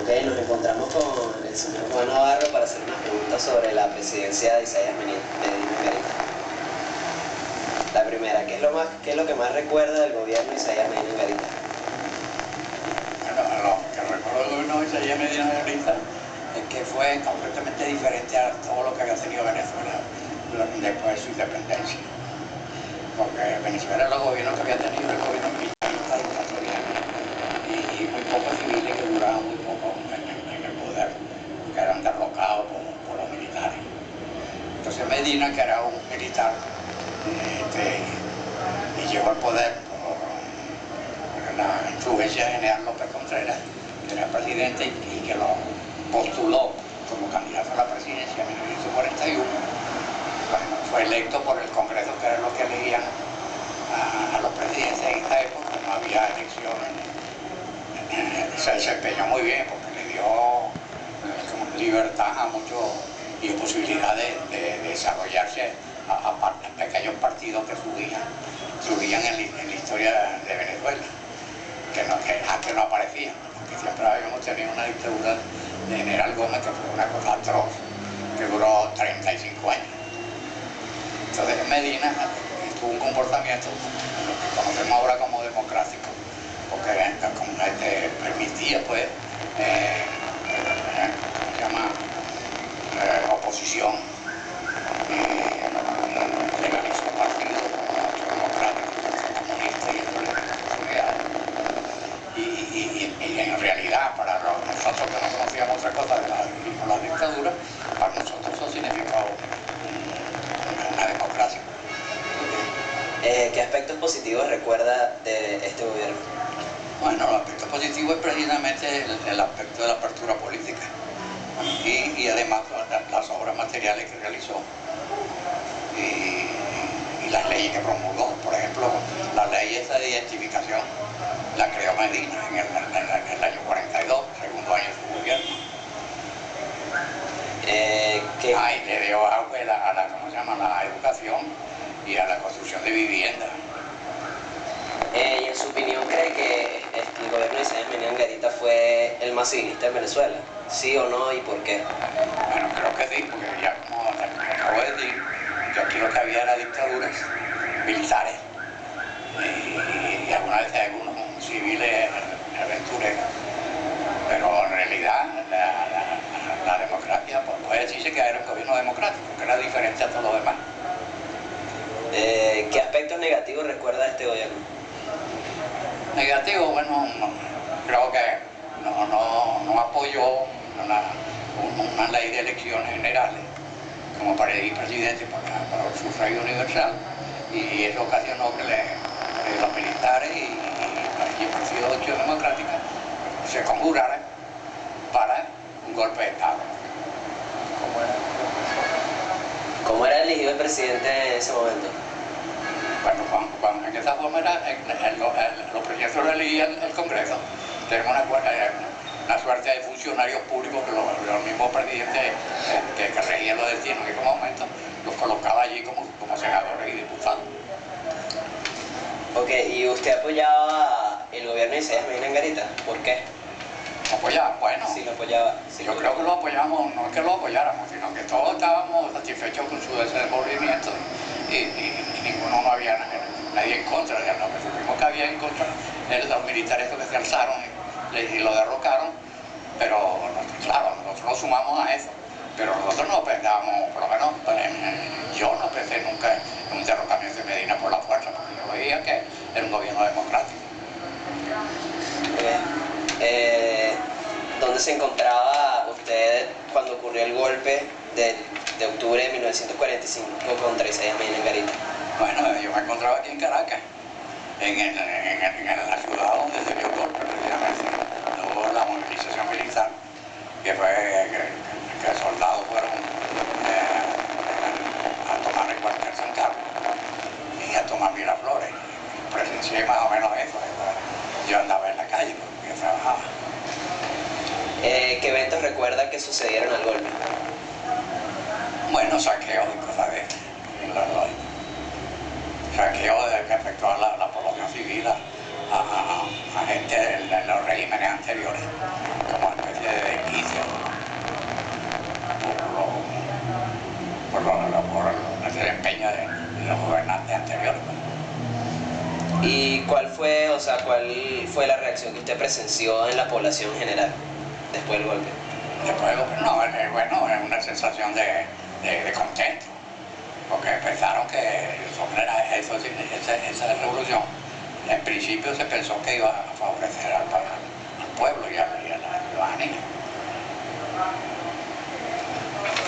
Ok, nos encontramos con el señor Juan Navarro para hacer unas preguntas sobre la presidencia de Isaías Medina Angarita. La primera, ¿qué es lo que más recuerda del gobierno de Isaías Medina Angarita? Bueno, lo que recuerdo del gobierno de Isaías Medina Angarita es que fue completamente diferente a todo lo que había tenido Venezuela después de su independencia. Porque Venezuela, los gobiernos que había tenido, el gobierno militarista dictatorial y muy pocos civiles que duraban muy poco en el poder, que eran derrocados por los militares. Entonces Medina, que era un militar, y llegó al poder por la influencia de General López Contreras, que era presidente y que lo postuló como candidato a la presidencia en 1941. Bueno, fue electo por el Congreso, que era lo que elegían a los presidentes en esa época. No había elecciones. Se desempeñó muy bien porque le dio libertad a muchos y posibilidad de desarrollarse a pequeños partidos que surgían en la historia de Venezuela, que antes no aparecían, porque siempre habíamos tenido una dictadura de General Gómez que fue una cosa atroz, que duró 35 años. Entonces Medina tuvo un comportamiento, lo que conocemos ahora como democrático, porque permitía pues, ¿cómo se llama? Oposición, legalizó partidos democráticos, comunistas y en realidad para nosotros que no conocíamos otra cosa de la dictadura, para nosotros eso significaba una democracia. ¿Qué aspectos positivos recuerda de este gobierno? Bueno, el aspecto positivo es precisamente el aspecto de la apertura política y además las obras materiales que realizó y las leyes que promulgó. Por ejemplo, la ley esa de identificación la creó Medina en el año 42, segundo año de su gobierno. Y le dio auge a la educación y a la construcción de viviendas. ¿Y en su opinión cree que el gobierno de Isaías Medina Angarita fue el más civilista en Venezuela? ¿Sí o no y por qué? Bueno, creo que sí, porque ya como acabo de decir, que aquí lo que había era dictaduras militares y algunas veces algunos civiles aventureros, pero en realidad la democracia, pues puede decirse que era un gobierno democrático, que era diferente a todo lo demás. ¿Qué aspectos negativos recuerda de este gobierno? Negativo, bueno, creo que no apoyó una ley de elecciones generales como para elegir presidente para el sufragio universal, y eso ocasionó que los militares y el Partido de Acción Democrática se conjuraran para un golpe de Estado. ¿Cómo era elegido el presidente en ese momento? Bueno, en esa forma los presidentes lo elegía el Congreso. Tenemos una suerte de funcionarios públicos que los mismos presidentes que regían los destinos en ese momento los colocaba allí como senadores y diputados. Ok, ¿y usted apoyaba el gobierno de Isaías Medina Angarita? ¿Por qué? ¿Lo apoyaba? Bueno, Sí, lo apoyaba. Sí, yo creo que lo apoyamos, no es que lo apoyáramos, sino que todos estábamos satisfechos con su desenvolvimiento y ninguno, no había nadie en contra. Lo que supimos que había en contra los militares que se alzaron y lo derrocaron, pero claro, nosotros nos sumamos a eso, pero nosotros no pensábamos, por lo menos yo no pensé nunca en un derrocamiento de Medina por la fuerza, porque yo veía que era un gobierno democrático. ¿Dónde se encontraba usted cuando ocurrió el golpe de octubre de 1945 contra Isaías Medina Angarita? Bueno, yo me encontraba aquí en Caracas, en la ciudad donde se dio el golpe, precisamente. Luego la movilización militar, que fue que soldados fueron a tomar el cuartel San Carlos y a tomar Miraflores. Presencié más o menos eso. Yo andaba en la calle porque yo trabajaba. ¿Qué eventos recuerda que sucedieron al golpe? Bueno, saqueos y cosas de eso. Saqueos que afectó a la población civil, a gente de los regímenes anteriores, como especie ¿Cuál fue, o sea, cuál fue la reacción que usted presenció en la población en general después del golpe? Después del golpe, no, bueno, es una sensación de contento, porque pensaron que esa revolución, en principio se pensó que iba a favorecer al pueblo y a la ciudadanía.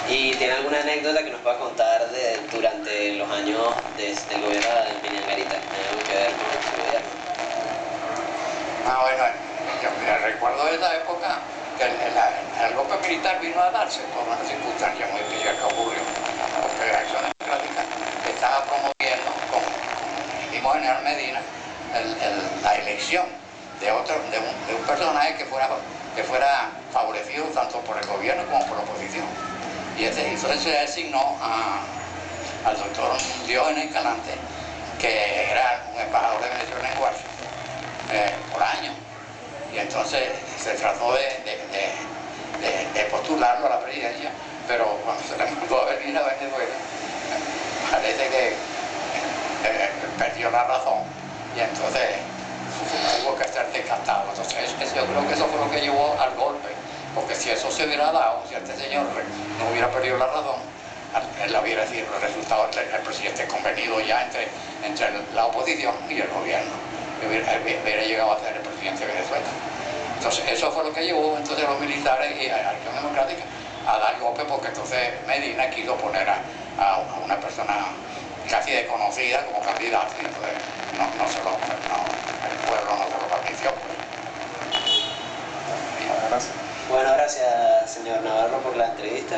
¿Y tiene alguna anécdota que nos pueda contar durante los años del gobierno de Minian Garita? ¿Tiene algo que ver con su gobierno? Bueno, yo recuerdo de esa época que el golpe militar vino a darse por una circunstancia muy especial que ocurrió. Porque Acción Democrática estaba promoviendo con el mismo general Medina la elección de un personaje que fuera favorecido tanto por el gobierno como por la oposición. Y entonces se designó al doctor Diógenes Escalante, que era un embajador de Venezuela en Washington, por años. Y entonces se trató de postularlo a la presidencia, pero cuando se le mandó a venir a Venezuela, parece que perdió la razón y entonces tuvo que ser descartado. Entonces yo creo que eso fue lo que llevó al golpe, porque si eso se hubiera dado, si este señor no hubiera perdido la razón, él hubiera sido el resultado del presidente convenido ya entre la oposición y el gobierno. Hubiera llegado a ser el presidente de Venezuela. Entonces eso fue lo que llevó entonces los militares y a la Acción Democrática a dar golpe, porque entonces Medina quiso poner a una persona casi desconocida como candidata, y entonces el pueblo no se lo permitió. Bueno, gracias señor Navarro por la entrevista.